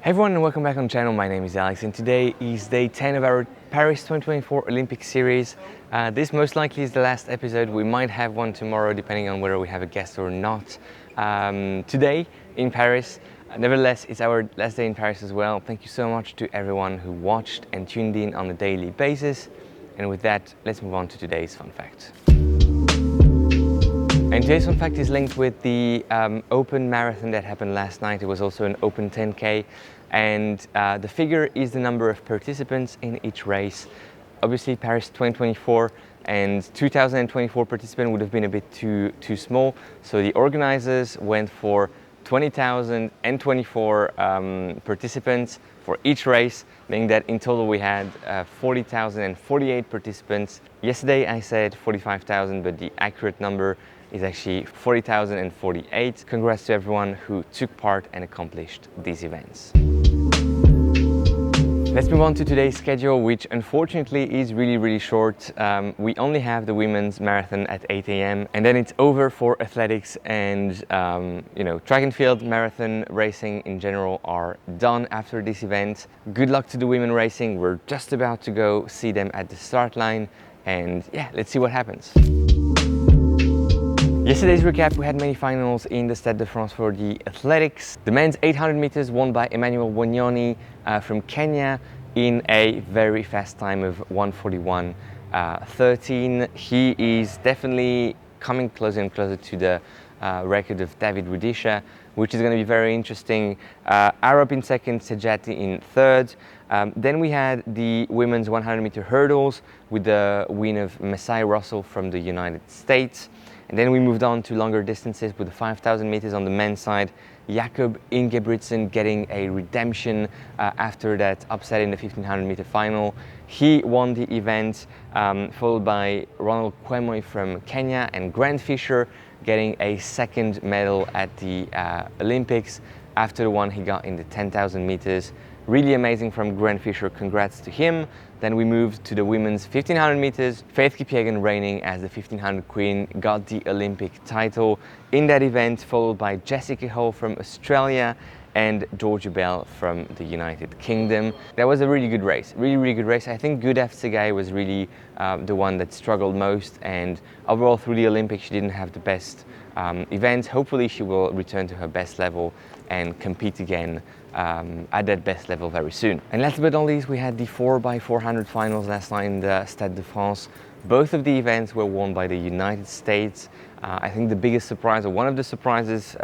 Hey everyone and welcome back on the channel. My name is Alex and today is day 10 of our Paris 2024 Olympic series. This most likely is the last episode. We might have one tomorrow depending on whether we have a guest or not. Today in Paris, nevertheless it's our last day in Paris as well. Thank you so much to everyone who watched and tuned in on a daily basis. And with that, let's move on to today's fun fact. And today's fun fact is linked with the open marathon that happened last night. It was also an open 10K, and the figure is the number of participants in each race. Obviously Paris 2024 and 2024 participant would have been a bit too small, so the organizers went for 20,024 participants for each race, meaning that in total we had 40,048 participants. Yesterday I said 45,000, but the accurate number is actually 40,048. Congrats to everyone who took part and accomplished these events. Let's move on to today's schedule, which unfortunately is really short. We only have the women's marathon at 8 a.m. and then it's over for athletics and track and field marathon racing in general are done after this event. Good luck to the women racing. We're just about to go see them at the start line and yeah, let's see what happens. Yesterday's recap, we had many finals in the Stade de France for the athletics. The men's 800 meters won by Emmanuel Wanyoni from Kenya in a very fast time of 1:41:13. He is definitely coming closer and closer to the record of David Rudisha, which is going to be very interesting. Arab in second, Sejati in third. Then we had the women's 100 meter hurdles with the win of Messiah Russell from the United States. And then we moved on to longer distances with the 5,000 meters on the men's side. Jakob Ingebrigtsen getting a redemption after that upset in the 1500 meter final. He won the event, followed by Ronald Kwemoy from Kenya and Grant Fisher getting a second medal at the Olympics after the one he got in the 10,000 meters. Really amazing from Grant Fisher, congrats to him. Then we moved to the women's 1500 meters. Faith Kipyegon, reigning as the 1500 queen, got the Olympic title in that event, followed by Jessica Hall from Australia and Georgia Bell from the United Kingdom. That was a really good race, really good race. I think Gudaf Tsegay was really the one that struggled most, and overall through the Olympics she didn't have the best event. Hopefully she will return to her best level and compete again at that best level very soon. And last but not least, we had the 4x400 finals last night in the Stade de France. Both of the events were won by the United States. I think the biggest surprise, or one of the surprises,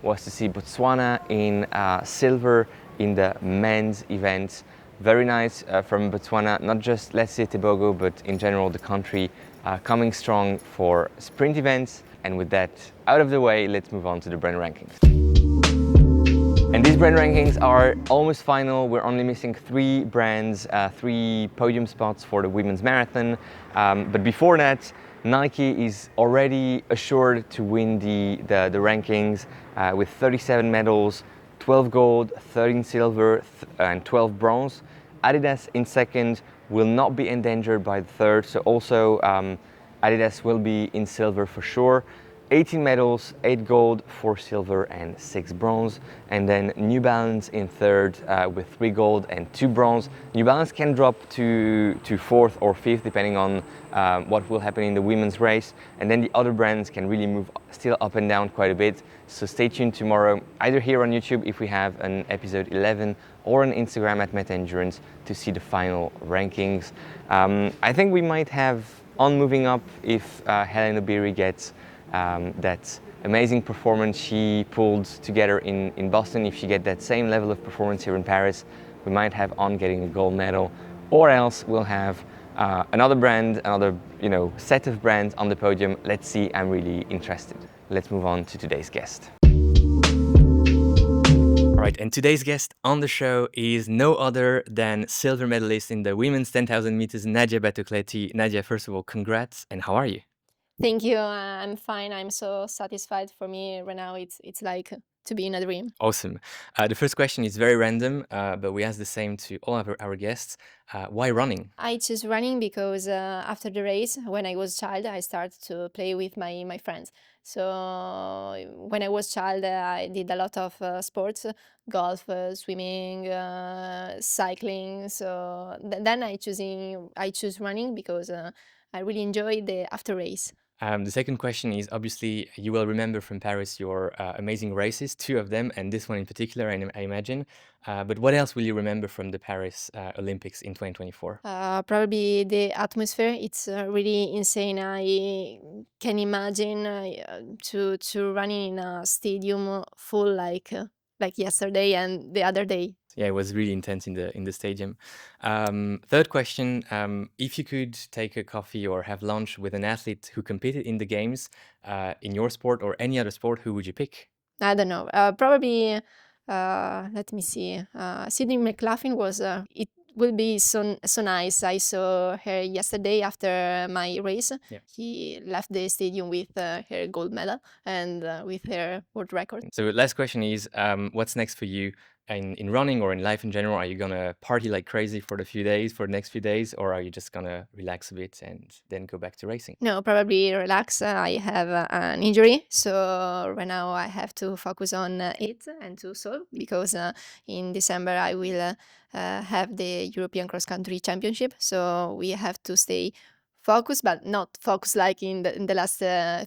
was to see Botswana in silver in the men's event. Very nice from Botswana, not just Let's say Tebogo, but in general the country coming strong for sprint events. And with that out of the way, let's move on to the brand rankings. And these brand rankings are almost final. We're only missing 3 brands, 3 podium spots for the women's marathon. But before that, Nike is already assured to win the rankings with 37 medals, 12 gold, 13 silver, and 12 bronze. Adidas in second will not be endangered by the third, so also Adidas will be in silver for sure. 18 medals, 8 gold, 4 silver and 6 bronze. And then New Balance in third with 3 gold and 2 bronze. New Balance can drop to 4th or 5th depending on what will happen in the women's race. And then the other brands can really move still up and down quite a bit. So stay tuned tomorrow, either here on YouTube if we have an episode 11 or on Instagram at Meta Endurance to see the final rankings. I think we might have on moving up if Helen Obiri gets that amazing performance she pulled together in Boston. If she gets that same level of performance here in Paris, we might have On getting a gold medal, or else we'll have another brand, another set of brands on the podium. Let's see, I'm really interested. Let's move on to today's guest. All right, and today's guest on the show is no other than silver medalist in the women's 10,000 meters, Nadia Batokleti. Nadia, first of all, congrats, and how are you? Thank you. I'm fine. I'm so satisfied. For me right now, it's like to be in a dream. Awesome. The first question is very random, but we ask the same to all of our guests. Why running? I choose running because after the race, when I was a child, I started to play with my friends. So when I was child, I did a lot of sports, golf, swimming, cycling. So then I choose running because I really enjoy the after race. The second question is obviously you will remember from Paris your amazing races, two of them, and this one in particular, I imagine. But what else will you remember from the Paris Olympics in 2024? Probably the atmosphere. It's really insane. I can imagine to running in a stadium full like yesterday and the other day. Yeah, it was really intense in the stadium. Third question: if you could take a coffee or have lunch with an athlete who competed in the games in your sport or any other sport, who would you pick? I don't know. Probably, let me see. Sydney McLaughlin was. It will be so nice. I saw her yesterday after my race. Yeah. He left the stadium with her gold medal and with her world record. So last question is, what's next for you in running or in life in general? Are you gonna party like crazy for the next few days, or are you just gonna relax a bit and then go back to racing? No, probably relax. I have an injury, so right now I have to focus on it and to solve because in December I will have the European Cross Country Championship. So we have to stay focused, but not focused like in the last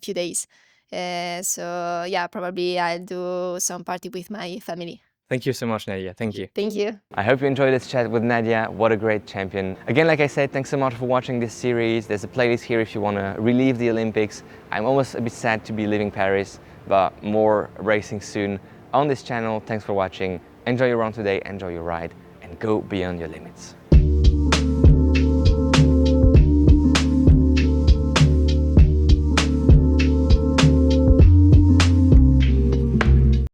few days. So yeah, probably I'll do some party with my family. Thank you so much, Nadia. Thank you. Thank you. I hope you enjoyed this chat with Nadia. What a great champion. Again, like I said, thanks so much for watching this series. There's a playlist here if you want to relive the Olympics. I'm almost a bit sad to be leaving Paris, but more racing soon on this channel. Thanks for watching. Enjoy your run today, enjoy your ride, and go beyond your limits.